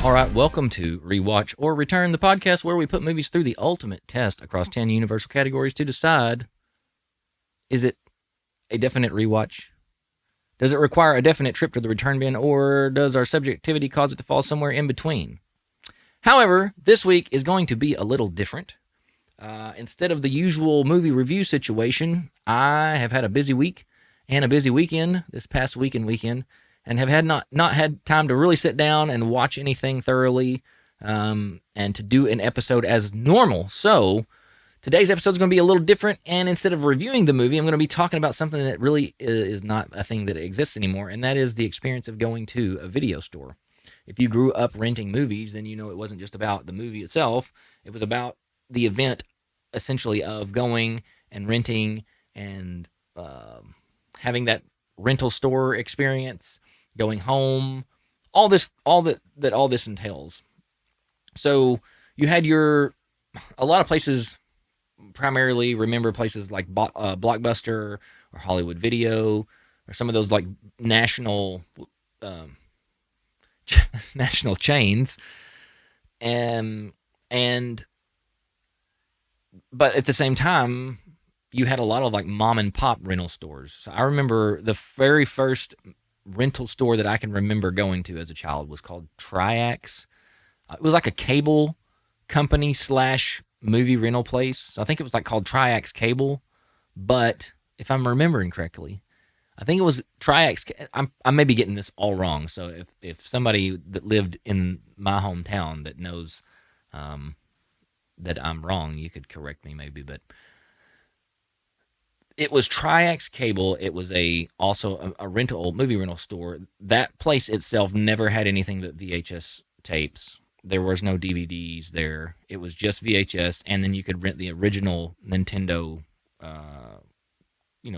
All right, welcome to Rewatch or Return, the podcast where we put movies through the ultimate test across 10 universal categories to decide, is it a definite rewatch? Does it require a definite trip to the return bin, or does our subjectivity cause it to fall somewhere in between? However, this week is going to be a little different. Instead of the usual movie review situation, I have had a busy week and a busy weekend this past weekend, and have had not had time to really sit down and watch anything thoroughly, and to do an episode as normal. So today's episode is going to be a little different, and instead of reviewing the movie, I'm going to be talking about something that really is not a thing that exists anymore, and that is the experience of going to a video store. If you grew up renting movies, then you know it wasn't just about the movie itself. It was about the event, essentially, of going and renting and having that rental store experience, going home, all this entails. So you had a lot of places, primarily remember places like Blockbuster or Hollywood Video or some of those like national national chains, but at the same time, you had a lot of like mom and pop rental stores. So I remember the very first rental store that I can remember going to as a child was called Triax. It was like a cable company / movie rental place. So I think it was like called Triax Cable, but if I'm remembering correctly, I think it was Triax. I may be getting this all wrong. So if somebody that lived in my hometown that knows that I'm wrong, you could correct me maybe, but it was Triax Cable. It was also a movie rental store. That place itself never had anything but VHS tapes. There was no DVDs there. It was just VHS, and then you could rent the original Nintendo,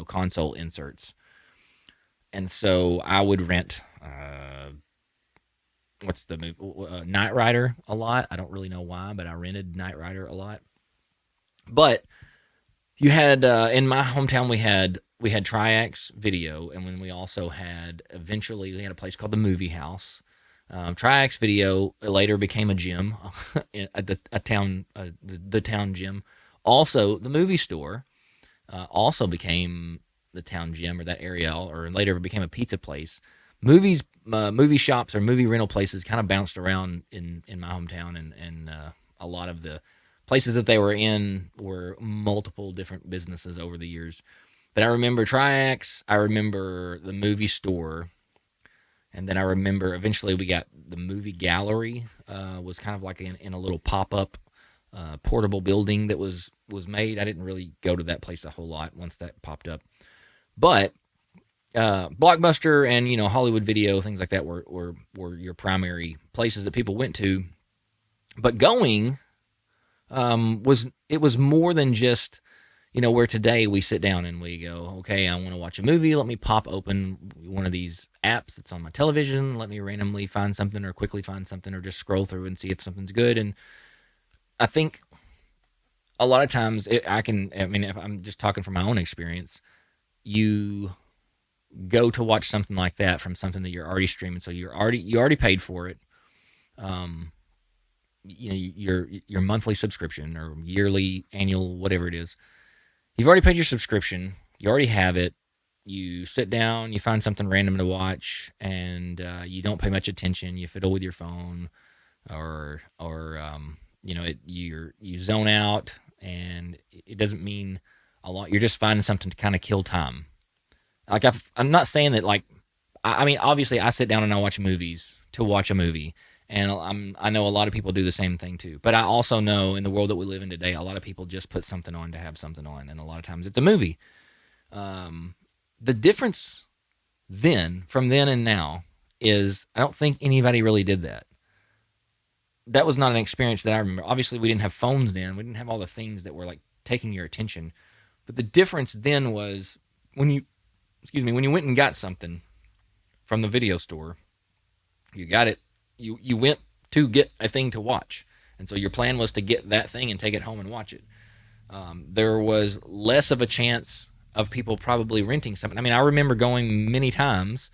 console inserts. And so I would rent, what's the movie? Knight Rider a lot. I don't really know why, but I rented Knight Rider a lot. But you had in my hometown we had Triax Video, and when we also had eventually we had a place called the Movie House. Triax Video later became a gym at the town gym. Also, the movie store also became the town gym or that area, or later became a pizza place. Movie shops or movie rental places kind of bounced around in my hometown, and a lot of the places that they were in were multiple different businesses over the years. But I remember Triax, I remember the movie store, and then I remember eventually we got the movie gallery, was kind of like in a little pop-up portable building that was made. I didn't really go to that place a whole lot once that popped up. But Blockbuster and Hollywood Video, things like that were your primary places that people went to. But going was more than just where today we sit down and we go, okay, I want to watch a movie, let me pop open one of these apps that's on my television, let me randomly find something or quickly find something or just scroll through and see if something's good. And I think a lot of times if I'm just talking from my own experience, you go to watch something like that from something that you're already streaming, so you already paid for it. Your monthly subscription or yearly, annual, whatever it is. You've already paid your subscription. You already have it. You sit down, you find something random to watch, and you don't pay much attention. You fiddle with your phone, or you zone out, and it doesn't mean a lot. You're just finding something to kind of kill time. Like I'm not saying that obviously I sit down and I watch movies to watch a movie. And I know a lot of people do the same thing too. But I also know in the world that we live in today, a lot of people just put something on to have something on. And a lot of times it's a movie. The difference from then and now is I don't think anybody really did that. That was not an experience that I remember. Obviously, we didn't have phones then. We didn't have all the things that were like taking your attention. But the difference then was when you went and got something from the video store, you got it. You went to get a thing to watch. And so your plan was to get that thing and take it home and watch it. There was less of a chance of people probably renting something. I mean, I remember going many times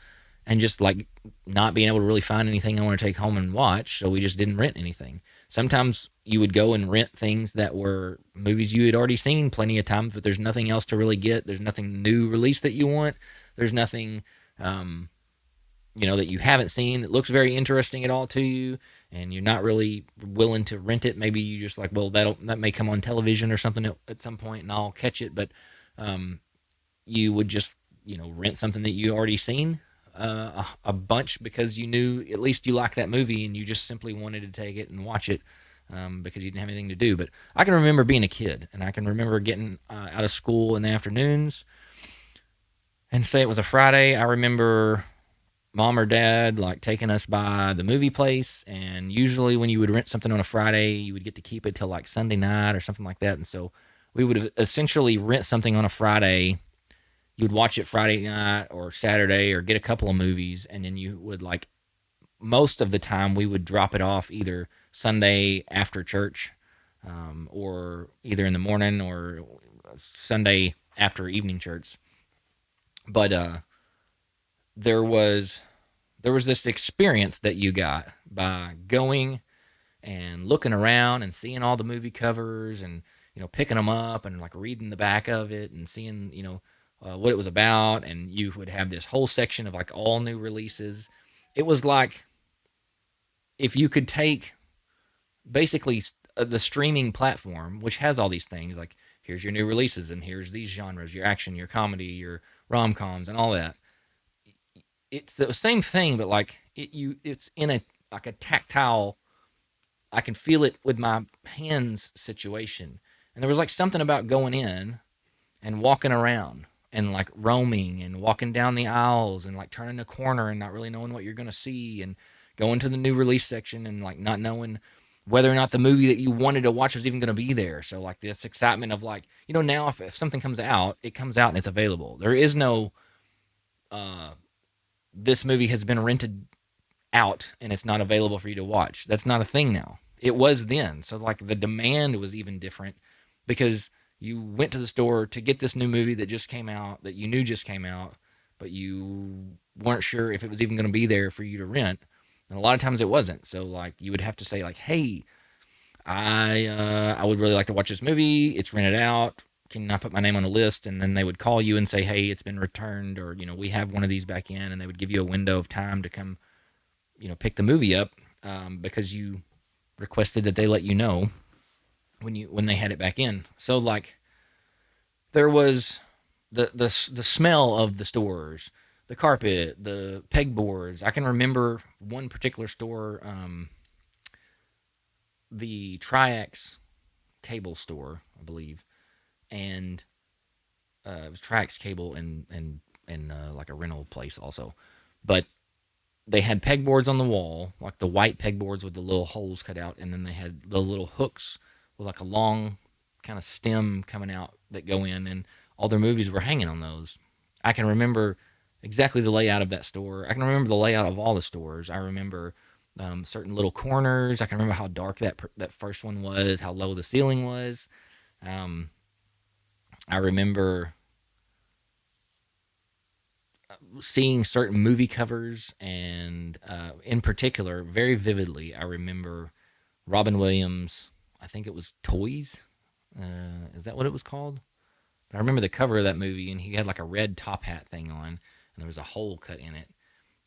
and just like not being able to really find anything I want to take home and watch. So we just didn't rent anything. Sometimes you would go and rent things that were movies you had already seen plenty of times, but there's nothing else to really get. There's nothing new release that you want. There's nothing, that you haven't seen that looks very interesting at all to you, and you're not really willing to rent it. Maybe you just like, well, that may come on television or something at some point, and I'll catch it. But you would just rent something that you already seen a bunch because you knew at least you liked that movie and you just simply wanted to take it and watch it because you didn't have anything to do. But I can remember being a kid, and I can remember getting out of school in the afternoons, and say it was a Friday. I remember mom or dad like taking us by the movie place, and usually when you would rent something on a Friday, you would get to keep it till like Sunday night or something like that. And so we would essentially rent something on a Friday. You would watch it Friday night or Saturday or get a couple of movies, and then you would like most of the time we would drop it off either Sunday after church or either in the morning or Sunday after evening church. But there was this experience that you got by going and looking around and seeing all the movie covers and picking them up and like reading the back of it and seeing what it was about. And you would have this whole section of like all new releases. It was like if you could take basically the streaming platform, which has all these things, like here's your new releases and here's these genres, your action, your comedy, your rom-coms and all that. It's the same thing, but like it's in a like a tactile, I can feel it with my hands situation. And there was like something about going in and walking around and like roaming and walking down the aisles and like turning a corner and not really knowing what you're going to see, and going to the new release section and like not knowing whether or not the movie that you wanted to watch was even going to be there. So like this excitement of like, now if something comes out, it comes out and it's available. There is no, this movie has been rented out and it's not available for you to watch. That's not a thing now. It was then. So like the demand was even different because you went to the store to get this new movie that just came out, that you knew just came out, but you weren't sure if it was even going to be there for you to rent. And a lot of times it wasn't. So like you would have to say like, hey, I would really like to watch this movie. It's rented out. Can I put my name on a list? And then they would call you and say, hey, it's been returned, or we have one of these back in, and they would give you a window of time to come pick the movie up because you requested that they let you know when they had it back in. So like there was the smell of the stores, the carpet, the pegboards. I can remember one particular store, the Triax cable store, I believe, and it was Triax cable and like a rental place also, but they had pegboards on the wall, like the white pegboards with the little holes cut out, and then they had the little hooks with like a long kind of stem coming out that go in, and all their movies were hanging on those. I can remember exactly the layout of that store. I can remember the layout of all the stores. I remember certain little corners. I can remember how dark that first one was, how low the ceiling was. I remember seeing certain movie covers, and in particular, very vividly, I remember Robin Williams. I think it was Toys. Is that what it was called? But I remember the cover of that movie, and he had like a red top hat thing on, and there was a hole cut in it.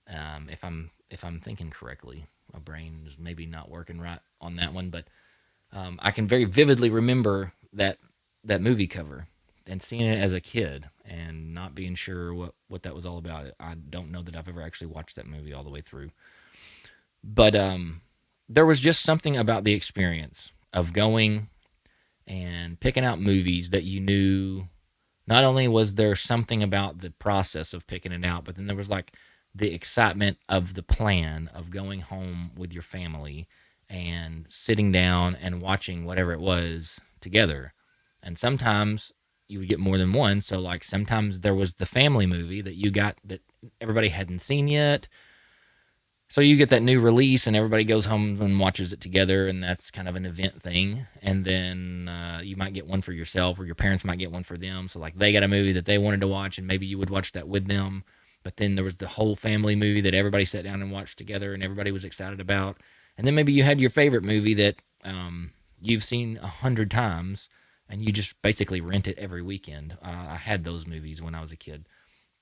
If I'm thinking correctly, my brain is maybe not working right on that one, but I can very vividly remember that movie cover and seeing it as a kid and not being sure what that was all about. I don't know that I've ever actually watched that movie all the way through. But there was just something about the experience of going and picking out movies that you knew. Not only was there something about the process of picking it out, but then there was like the excitement of the plan of going home with your family and sitting down and watching whatever it was together. And sometimes you would get more than one. So like sometimes there was the family movie that you got that everybody hadn't seen yet. So you get that new release and everybody goes home and watches it together, and that's kind of an event thing. And then you might get one for yourself, or your parents might get one for them. So like they got a movie that they wanted to watch, and maybe you would watch that with them. but then there was the whole family movie that everybody sat down and watched together and everybody was excited about. And then maybe you had your favorite movie that you've seen 100 times and you just basically rent it every weekend. I had those movies when I was a kid.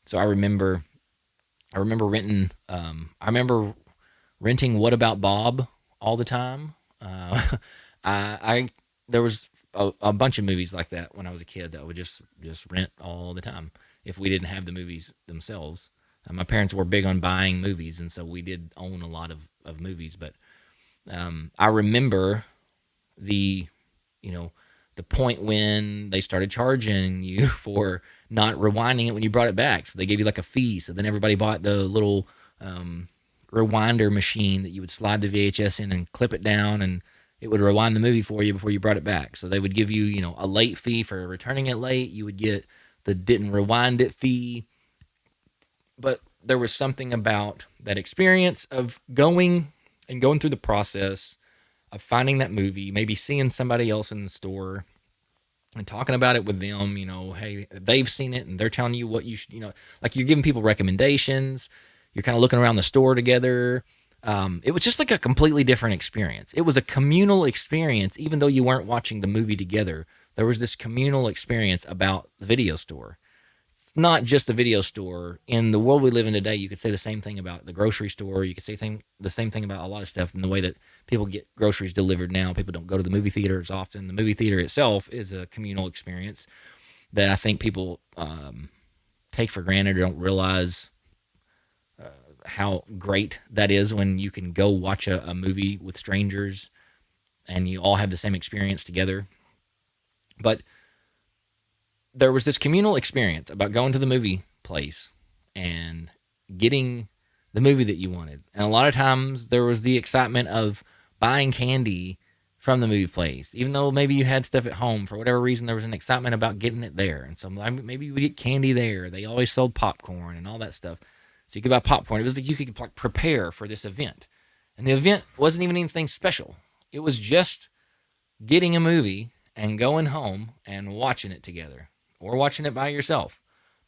So I remember renting. I remember renting What About Bob all the time. I there was a bunch of movies like that when I was a kid that I would just rent all the time if we didn't have the movies themselves. My parents were big on buying movies, and so we did own a lot of movies. But I remember the you know the point when they started charging you for not rewinding it when you brought it back. So they gave you like a fee. So then everybody bought the little rewinder machine that you would slide the VHS in and clip it down, and it would rewind the movie for you before you brought it back. So they would give you, a late fee for returning it late. You would get the didn't rewind it fee. But there was something about that experience of going through the process of finding that movie, maybe seeing somebody else in the store and talking about it with them, hey, they've seen it and they're telling you what you should, like you're giving people recommendations. You're kind of looking around the store together. It was just like a completely different experience. It was a communal experience, even though you weren't watching the movie together. There was this communal experience about the video store. It's not just a video store. In the world we live in today, you could say the same thing about the grocery store. You could say the same thing about a lot of stuff in the way that people get groceries delivered now. People don't go to the movie theater as often. The movie theater itself is a communal experience that I think people take for granted or don't realize how great that is when you can go watch a movie with strangers and you all have the same experience together. But there was this communal experience about going to the movie place and getting the movie that you wanted. And a lot of times there was the excitement of buying candy from the movie place. Even though maybe you had stuff at home, for whatever reason, there was an excitement about getting it there. And so maybe you would get candy there. They always sold popcorn and all that stuff. So you could buy popcorn. It was like you could prepare for this event. And the event wasn't even anything special. It was just getting a movie and going home and watching it together or watching it by yourself.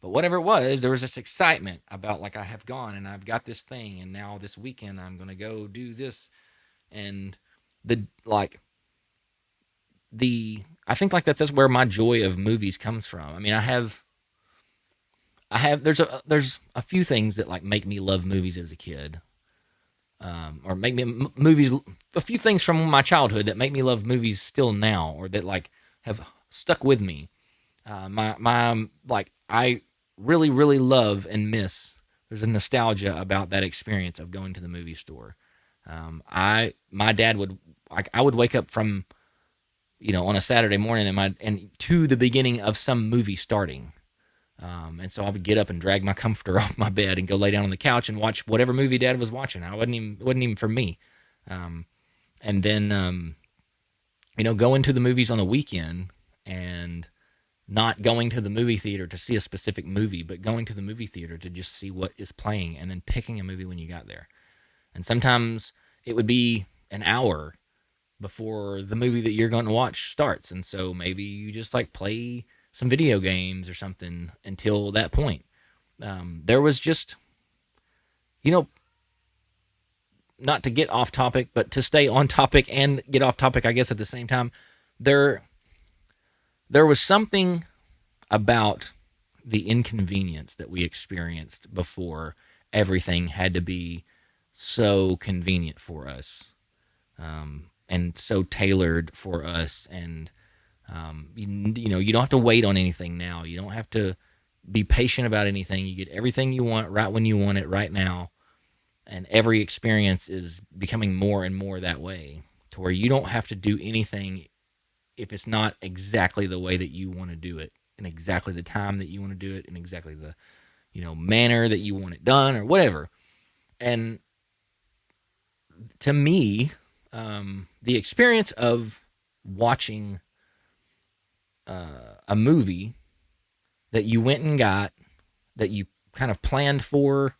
But whatever it was, there was this excitement about like I have gone and I've got this thing and now this weekend I'm going to go do this. And I think like that's where my joy of movies comes from. I mean, there's a few things that like make me love movies as a kid, or make me movies. A few things from my childhood that make me love movies still now, or that like have stuck with me. I really really love and miss. There's a nostalgia about that experience of going to the movie store. My dad would I would wake up from on a Saturday morning and to the beginning of some movie starting. And so I would get up and drag my comforter off my bed and go lay down on the couch and watch whatever movie Dad was watching. It wasn't even for me. And then, going to the movies on the weekend and not going to the movie theater to see a specific movie, but going to the movie theater to just see what is playing and then picking a movie when you got there. And sometimes it would be an hour before the movie that you're going to watch starts. And so maybe you just like play some video games or something until that point. There was just, not to get off topic, but to stay on topic and get off topic, I guess, at the same time. There was something about the inconvenience that we experienced before everything had to be so convenient for us, and so tailored for us. And you don't have to wait on anything now. You don't have to be patient about anything. You get everything you want right when you want it right now. And every experience is becoming more and more that way, to where you don't have to do anything if it's not exactly the way that you want to do it, and exactly the time that you want to do it, and exactly the manner that you want it done, or whatever. And to me, the experience of watching a movie that you went and got, that you kind of planned for,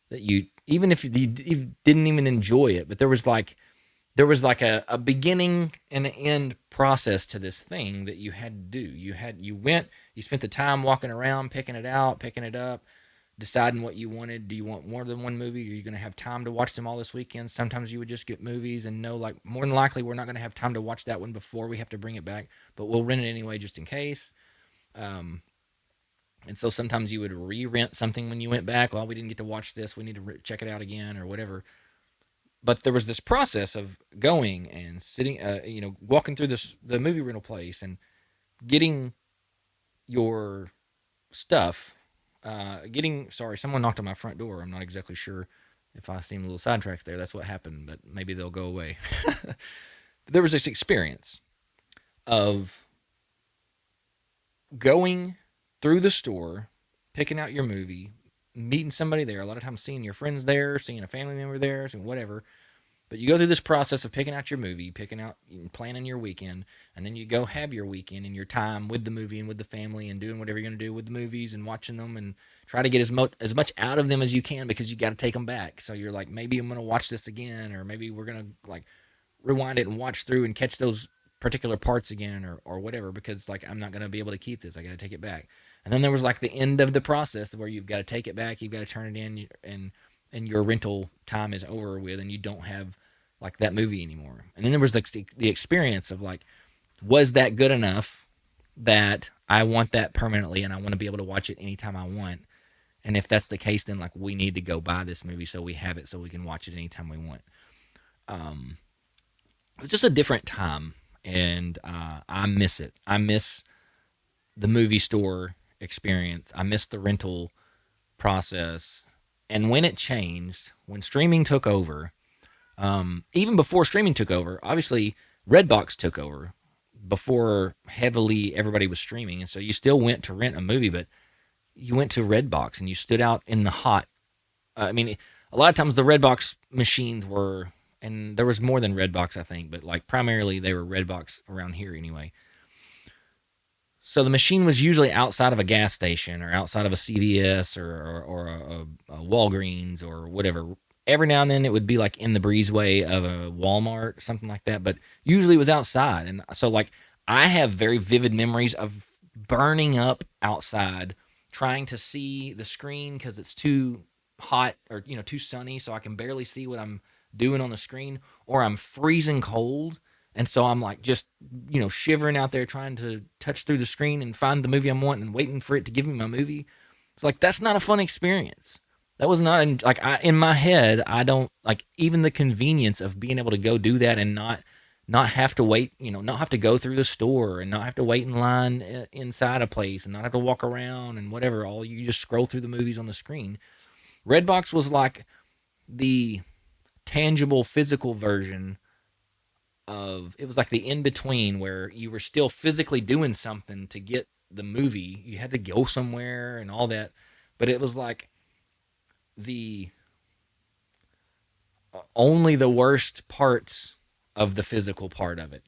that you, even if you didn't even enjoy it, but there was like a beginning and an end process to this thing that you had to do. You spent the time walking around, picking it out, picking it up, deciding what you wanted. Do you want more than one movie? Are you going to have time to watch them all this weekend? Sometimes you would just get movies and know, like, more than likely we're not going to have time to watch that one before we have to bring it back, but we'll rent it anyway just in case. Um, and so sometimes you would re-rent something when you went back. Well, we didn't get to watch this. We need to check it out again or whatever. But there was this process of going and sitting, walking through the movie rental place and getting your stuff. Sorry, someone knocked on my front door. I'm not exactly sure if I seem a little sidetracked there. That's what happened, but maybe they'll go away. There was this experience of going through the store, picking out your movie, meeting somebody there. A lot of times seeing your friends there, seeing a family member there, seeing whatever. But you go through this process of picking out your movie, planning your weekend, and then you go have your weekend and your time with the movie and with the family and doing whatever you're going to do with the movies and watching them and try to get as much out of them as you can because you got to take them back. So you're like, maybe I'm going to watch this again, or maybe we're going to like rewind it and watch through and catch those particular parts again or whatever, because like I'm not going to be able to keep this. I got to take it back. And then there was like the end of the process where you've got to take it back, you've got to turn it in, and your rental time is over with, and you don't have like that movie anymore. And then there was like the experience of like, was that good enough that I want that permanently and I want to be able to watch it anytime I want? And if that's the case, then like we need to go buy this movie so we have it so we can watch it anytime we want. It's just a different time, and I miss it. I miss the movie store experience. I miss the rental process. And when it changed, when streaming took over, even before streaming took over, obviously Redbox took over before heavily everybody was streaming. And so you still went to rent a movie, but you went to Redbox and you stood out in the hot. I mean, a lot of times the Redbox machines were, and there was more than Redbox, I think, but like primarily they were Redbox around here anyway. So the machine was usually outside of a gas station or outside of a CVS or a Walgreens or whatever. Every now and then it would be like in the breezeway of a Walmart or something like that, but usually it was outside. And so like I have very vivid memories of burning up outside trying to see the screen because it's too hot or too sunny, so I can barely see what I'm doing on the screen, or I'm freezing cold. And so I'm like just, shivering out there trying to touch through the screen and find the movie I'm wanting and waiting for it to give me my movie. It's like, that's not a fun experience. That was not in my head. I don't like even the convenience of being able to go do that and not have to wait, not have to go through the store and not have to wait in line inside a place and not have to walk around and whatever. All you just scroll through the movies on the screen. Redbox was like the tangible physical version of, it was like the in between where you were still physically doing something to get the movie. You had to go somewhere and all that, but it was like the only the worst parts of the physical part of it.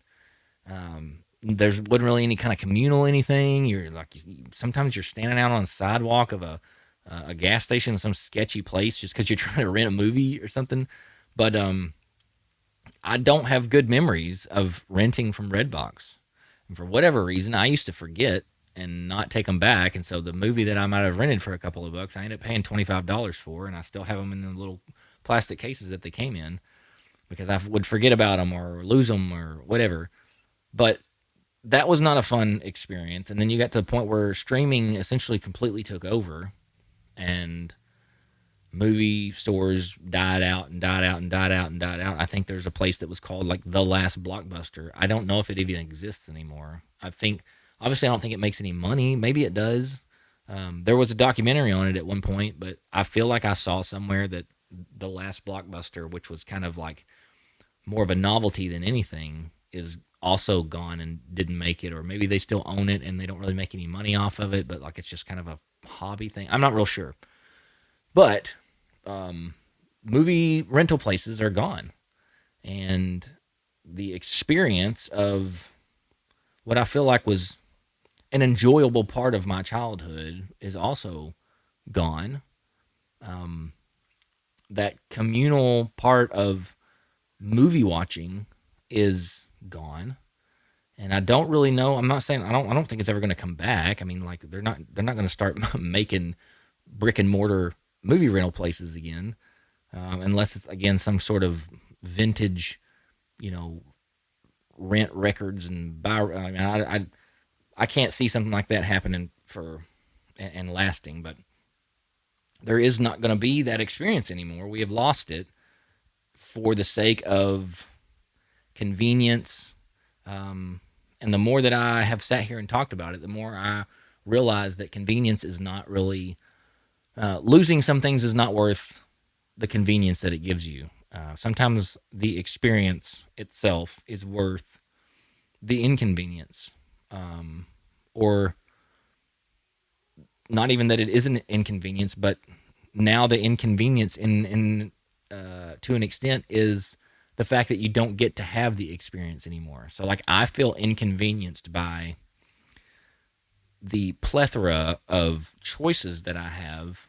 There wasn't really any kind of communal anything. You're like, sometimes you're standing out on the sidewalk of a gas station in some sketchy place just because you're trying to rent a movie or something. But I don't have good memories of renting from Redbox. And for whatever reason, I used to forget and not take them back. And so the movie that I might have rented for a couple of bucks, I ended up paying $25 for, and I still have them in the little plastic cases that they came in because I would forget about them or lose them or whatever. But that was not a fun experience. And then you got to the point where streaming essentially completely took over, and movie stores died out and died out and died out and died out. I think there's a place that was called like The Last Blockbuster. I don't know if it even exists anymore. Obviously, I don't think it makes any money. Maybe it does. There was a documentary on it at one point, but I feel like I saw somewhere that The Last Blockbuster, which was kind of like more of a novelty than anything, is also gone and didn't make it. Or maybe they still own it and they don't really make any money off of it, but like it's just kind of a hobby thing. I'm not real sure. But movie rental places are gone. And the experience of what I feel like was an enjoyable part of my childhood is also gone. That communal part of movie watching is gone. And I don't really know. I'm not saying I don't think it's ever going to come back. I mean, like they're not going to start making brick and mortar movie rental places again, unless it's again some sort of vintage, you know, rent records and buy. I mean, I can't see something like that happening for and lasting, but there is not going to be that experience anymore. We have lost it for the sake of convenience. And the more that I have sat here and talked about it, the more I realize that convenience is not really losing some things is not worth the convenience that it gives you. Sometimes the experience itself is worth the inconvenience, or not even that it isn't inconvenience, but now the inconvenience in to an extent is the fact that you don't get to have the experience anymore. So like I feel inconvenienced by the plethora of choices that I have,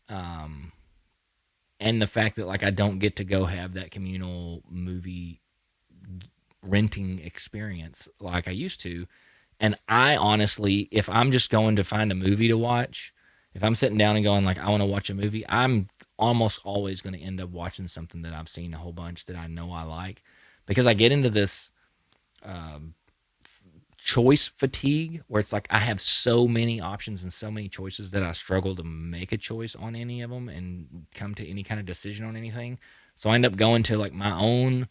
and the fact that like I don't get to go have that communal movie renting experience like I used to. And I honestly, if I'm just going to find a movie to watch, if I'm sitting down and going like I want to watch a movie, I'm almost always going to end up watching something that I've seen a whole bunch that I know I like, because I get into this choice fatigue where it's like I have so many options and so many choices that I struggle to make a choice on any of them and come to any kind of decision on anything. So I end up going to like my own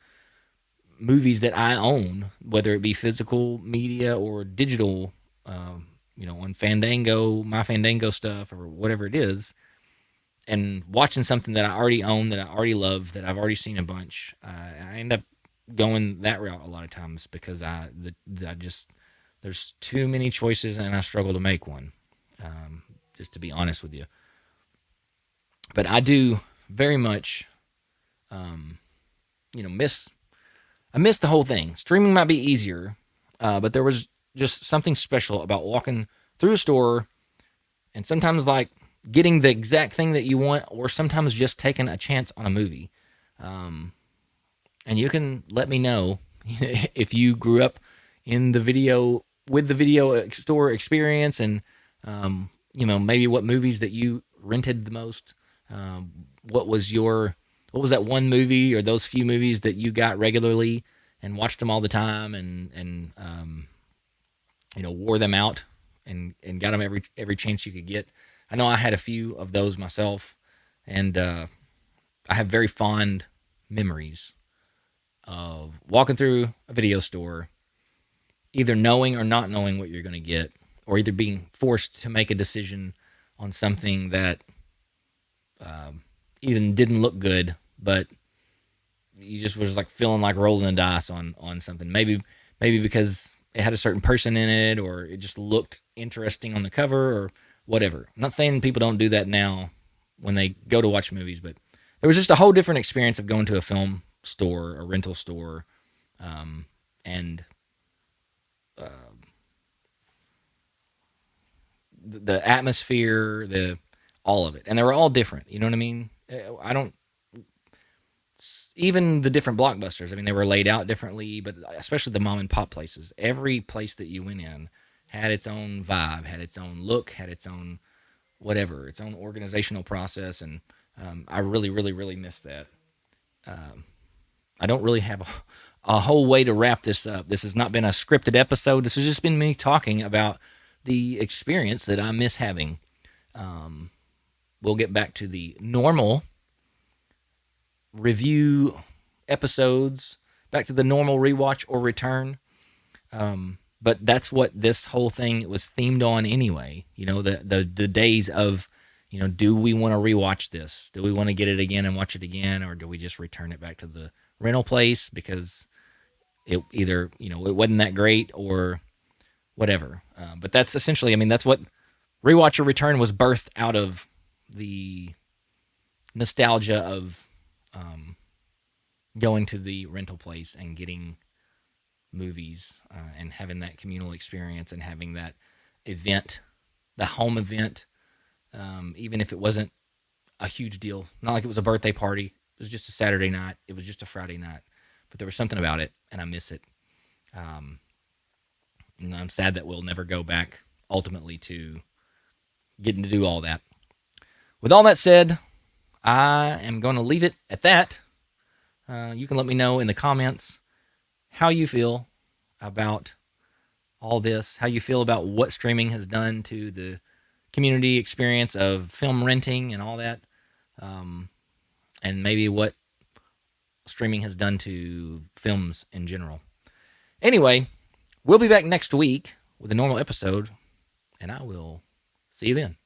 movies that I own, whether it be physical media or digital, on Fandango, my Fandango stuff or whatever it is, and watching something that I already own, that I already love, that I've already seen a bunch. I end up going that route a lot of times because I just there's too many choices and I struggle to make one. Just to be honest with you, but I do very much, miss. I missed the whole thing. Streaming might be easier, but there was just something special about walking through a store and sometimes like getting the exact thing that you want, or sometimes just taking a chance on a movie. And you can let me know if you grew up in the video with the video store experience, and maybe what movies that you rented the most. What was that one movie or those few movies that you got regularly and watched them all the time, and wore them out and got them every chance you could get. I know I had a few of those myself, and I have very fond memories of walking through a video store, either knowing or not knowing what you're going to get, or either being forced to make a decision on something that even didn't look good, but you just was like feeling like rolling the dice on something. Maybe because it had a certain person in it, or it just looked interesting on the cover, or whatever. I'm not saying people don't do that now when they go to watch movies, but there was just a whole different experience of going to a film store, a rental store, and the atmosphere, all of it, and they were all different. You know what I mean? I don't even the different blockbusters. I mean, they were laid out differently, but especially the mom and pop places. Every place that you went in had its own vibe, had its own look, had its own whatever, its own organizational process, and I really, really, really miss that. I don't really have a whole way to wrap this up. This has not been a scripted episode. This has just been me talking about the experience that I miss having. We'll get back to the normal review episodes, back to the normal rewatch or return. But that's what this whole thing was themed on anyway. The days of, do we want to rewatch this? Do we want to get it again and watch it again? Or do we just return it back to the rental place because it either, it wasn't that great or whatever. But that's essentially, that's what Rewatch or Return was birthed out of, the nostalgia of going to the rental place and getting movies, and having that communal experience and having that event, the home event, even if it wasn't a huge deal. Not like it was a birthday party. It was just a Saturday night. It was just a Friday night. But there was something about it, and I miss it. And I'm sad that we'll never go back ultimately to getting to do all that. With all that said, I am going to leave it at that. You can let me know in the comments how you feel about all this, how you feel about what streaming has done to the community experience of film renting and all that, and maybe what streaming has done to films in general. Anyway, we'll be back next week with a normal episode, and I will see you then.